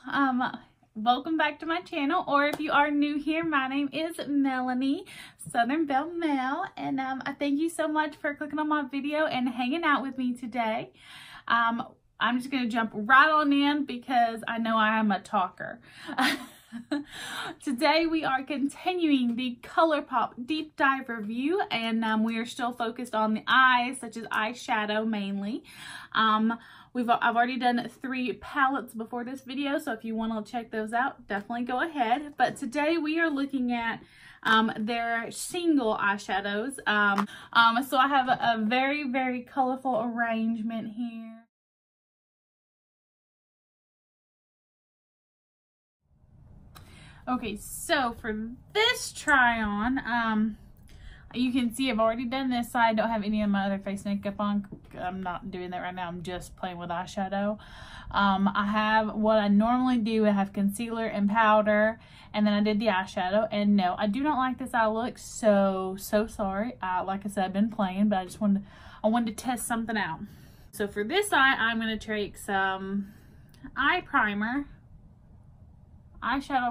Welcome back to my channel, or if you are new here, my name is Melanie, Southern Belle Mel, and I thank you so much for clicking on my video and hanging out with me today. I'm just going to jump right on in because I know I am a talker. Today we are continuing the Colourpop deep dive review, and we are still focused on the eyes, such as eyeshadow mainly. I've already done 3 palettes before this video, so if you want to check those out, definitely go ahead. But today we are looking at their single eyeshadows. So I have a very, very colorful arrangement here. Okay, so for this try on, you can see I've already done this side. I don't have any of my other face makeup on. I'm not doing that right now. I'm just playing with eyeshadow. I have what I normally do. I have concealer and powder, and then I did the eyeshadow. And no, I do not like this eye look. So sorry. Like I said, I've been playing, but I wanted to test something out. So for this eye, I'm going to take some eyeshadow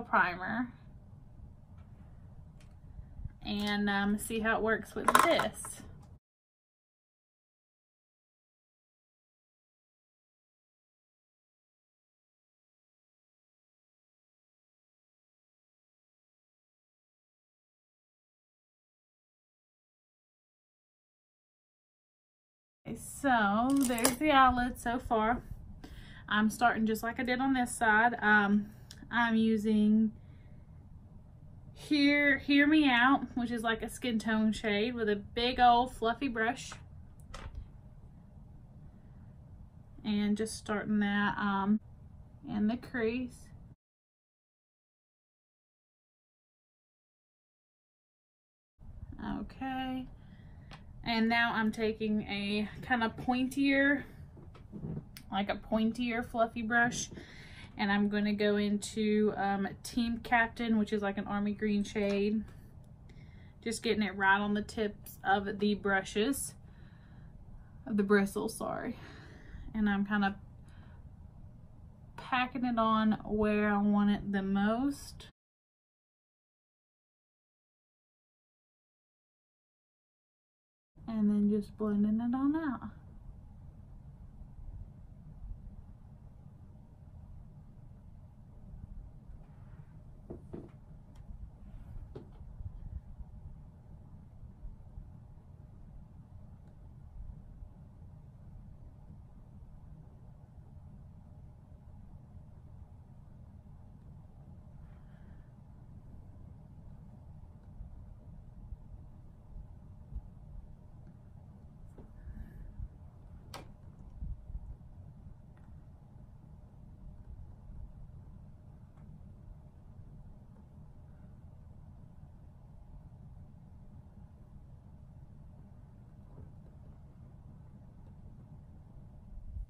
primer, and see how it works with this. Okay, so there's the eyelid so far. I'm starting just like I did on this side. I'm using Hear Me Out, which is like a skin tone shade, with a big old fluffy brush, and just starting that in the crease. Okay, and now I'm taking a kind of pointier, like a pointier fluffy brush, and I'm going to go into Team Captain, which is like an army green shade. Just getting it right on the tips of the brushes, of the bristles, sorry. And I'm kind of packing it on where I want it the most. And then just blending it on out.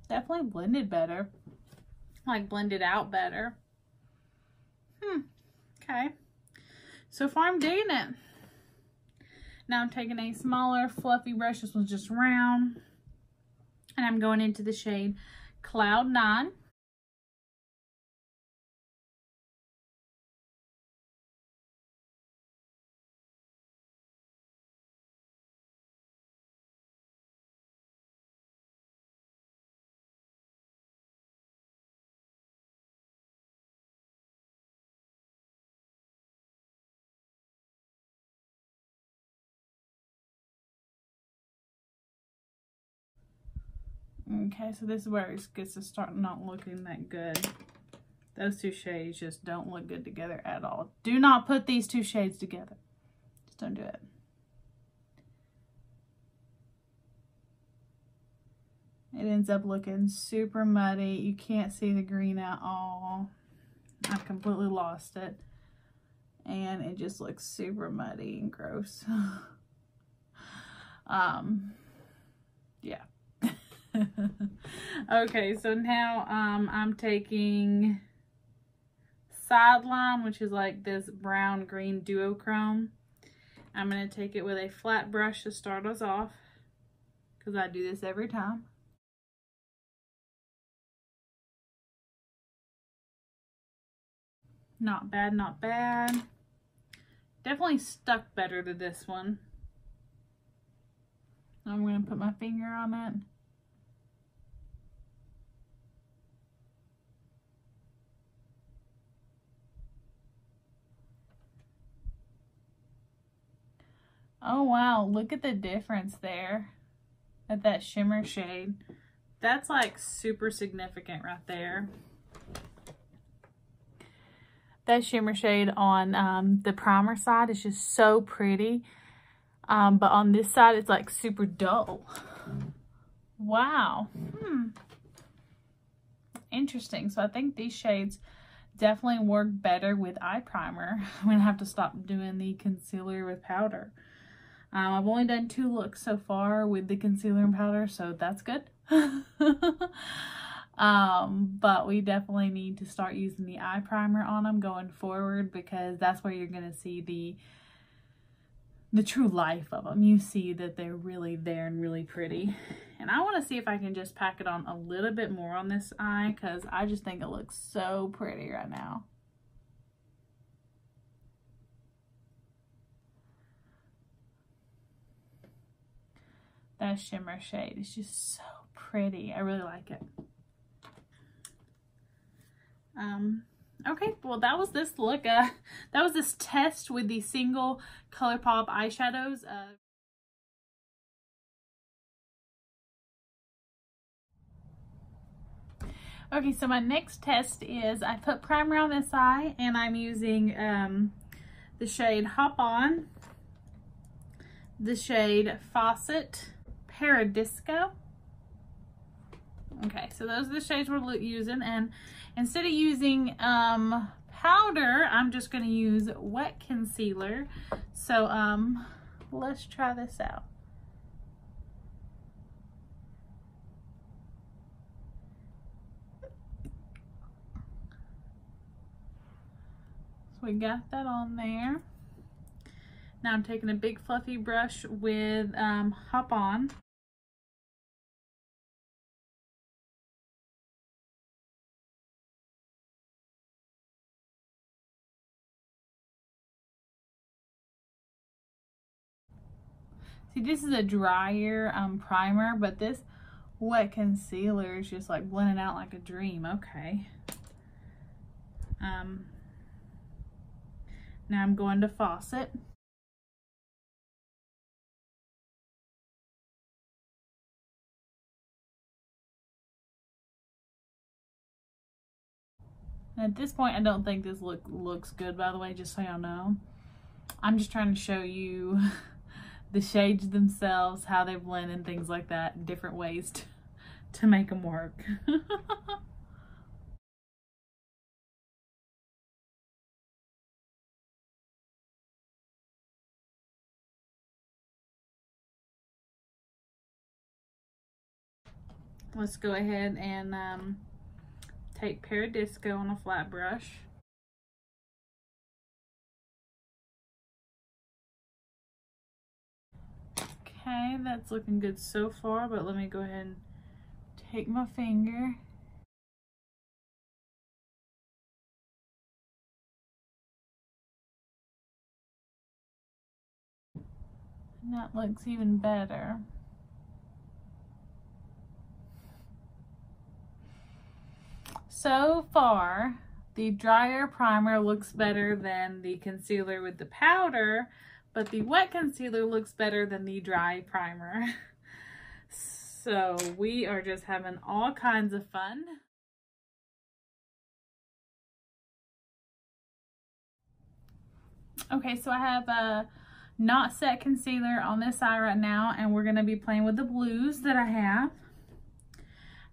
Definitely blended better, like blended out better. Okay, so far I'm digging it. Now I'm taking a smaller fluffy brush. This one's just round, and I'm going into the shade Cloud 9. Okay, so this is where it gets to start not looking that good. Those 2 shades just don't look good together at all. Do not put these 2 shades together. Just don't do it. It ends up looking super muddy. You can't see the green at all. I've completely lost it. And it just looks super muddy and gross. Yeah. Okay, so now I'm taking Sideline, which is like this brown green duochrome. I'm going to take it with a flat brush to start us off, because I do this every time. Not bad, not bad. Definitely stuck better to this one. I'm going to put my finger on it. Oh wow, look at the difference there at that shimmer shade. That's like super significant right there. That shimmer shade on the primer side is just so pretty. But on this side, it's like super dull. Wow. Interesting. So I think these shades definitely work better with eye primer. I'm going to have to stop doing the concealer with powder. I've only done 2 looks so far with the concealer and powder, so that's good. But we definitely need to start using the eye primer on them going forward, because that's where you're going to see the true life of them. You see that they're really there and really pretty. And I want to see if I can just pack it on a little bit more on this eye, because I just think it looks so pretty right now. That shimmer shade is just so pretty. I really like it. Okay, well that was this look. That was this test with the single Colourpop eyeshadows. Okay, so my next test is I put primer on this eye, and I'm using the shade Hop On, the shade Faucet, Paradisco. Okay, so those are the shades we're using, and instead of using powder, I'm just going to use wet concealer. So let's try this out. So we got that on there. Now I'm taking a big fluffy brush with Hop On. See, this is a drier primer, but this wet concealer is just like blending out like a dream. Okay. Now I'm going to Faucet. And at this point, I don't think this looks good, by the way, just so y'all know. I'm just trying to show you the shades themselves, how they blend and things like that, different ways to make them work. Let's go ahead and take Paradisco on a flat brush. Okay, that's looking good so far, but let me go ahead and take my finger. And that looks even better. So far, the drier primer looks better than the concealer with the powder, but the wet concealer looks better than the dry primer. So we are just having all kinds of fun. Okay, so I have a Not Set concealer on this eye right now, and we're going to be playing with the blues that I have.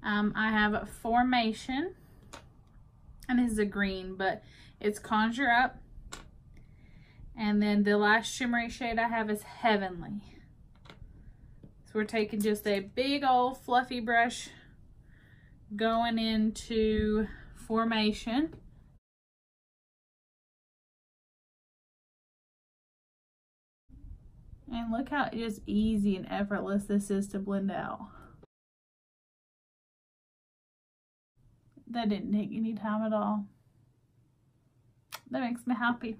I have Formation, and this is a green, but it's Conjure Up. And then the last shimmery shade I have is Heavenly. So we're taking just a big old fluffy brush, going into Formation. And look how just easy and effortless this is to blend out. That didn't take any time at all. That makes me happy.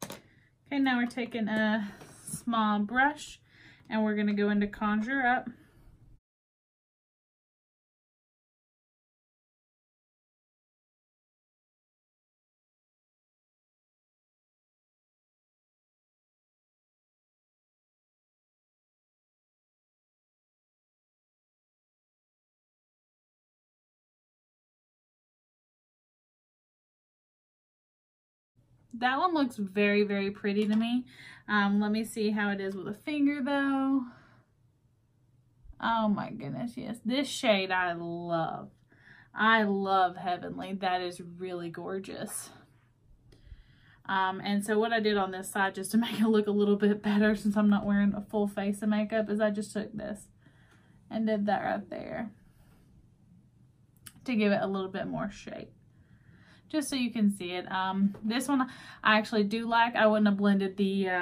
Okay, now we're taking a small brush and we're gonna go into Conjure Up. That one looks very, very pretty to me. Let me see how it is with a finger though. Oh my goodness, yes. This shade I love. I love Heavenly. That is really gorgeous. And so what I did on this side, just to make it look a little bit better since I'm not wearing a full face of makeup, is I just took this and did that right there to give it a little bit more shape. Just so you can see it. This one I actually do like. I wouldn't have blended the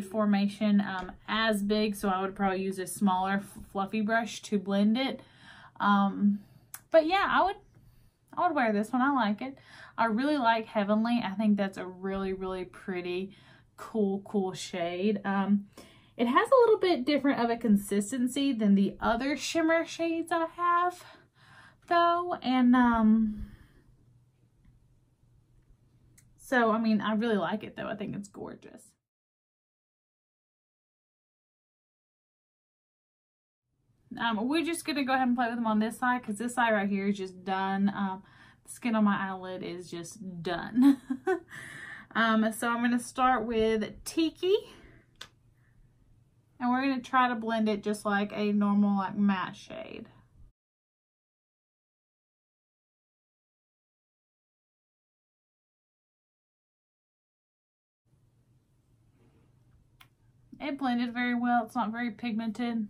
formation as big, so I would probably use a smaller fluffy brush to blend it. But yeah, I would wear this one. I like it. I really like Heavenly. I think that's a really, really pretty, cool shade. It has a little bit different of a consistency than the other shimmer shades I have, though, and so I mean, I really like it though. I think it's gorgeous. We're just gonna go ahead and play with them on this side because this side right here is just done. The skin on my eyelid is just done. So I'm gonna start with Tiki, and we're gonna try to blend it just like a normal like matte shade. It blended very well. It's not very pigmented.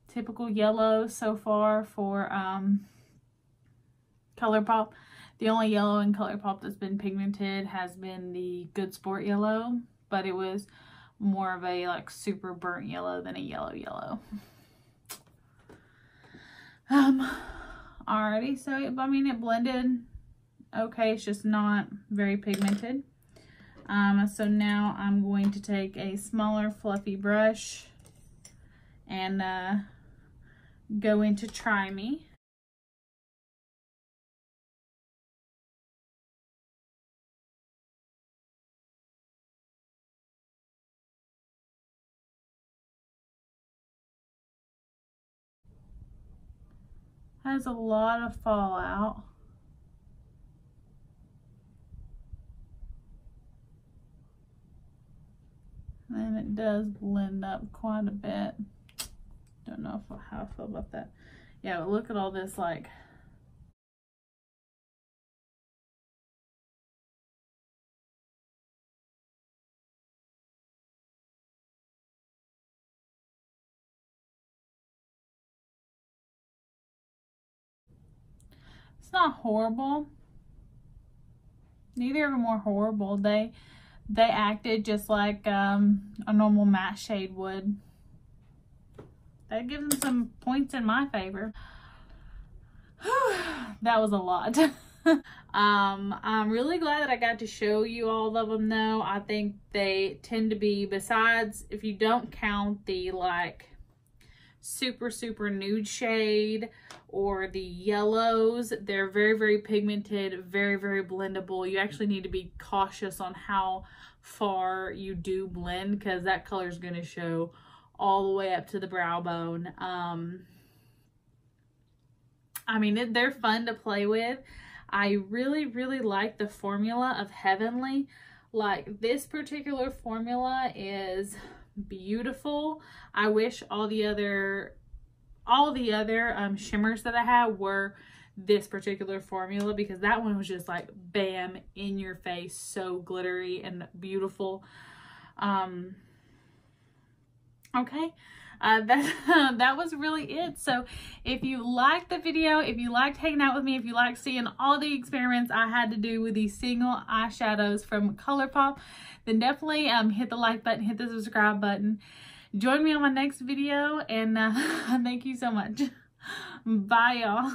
Typical yellow so far for Colourpop. The only yellow in Colourpop that's been pigmented has been the Good Sport yellow, but it was more of a like super burnt yellow than a yellow. Alrighty, so I mean it blended okay. It's just not very pigmented. So now I'm going to take a smaller fluffy brush and go into Try Me. Has a lot of fallout. And it does blend up quite a bit. Don't know how I feel about that. Yeah, but look at all this like it's not horrible. Neither of them were horrible. They acted just like a normal matte shade would. That gives them some points in my favor. That was a lot. I'm really glad that I got to show you all of them though. I think they tend to be, besides if you don't count the like super nude shade or the yellows, they're very pigmented, very blendable. You actually need to be cautious on how far you do blend because that color is going to show all the way up to the brow bone. I mean, they're fun to play with. I really like the formula of Heavenly. Like, this particular formula is beautiful. I wish all the other shimmers that I had were this particular formula, because that one was just like bam, in your face, so glittery and beautiful. Okay, that was really it. So if you liked the video, if you liked hanging out with me, if you liked seeing all the experiments I had to do with these single eyeshadows from Colourpop, then definitely hit the like button, hit the subscribe button. Join me on my next video, and thank you so much. Bye, y'all.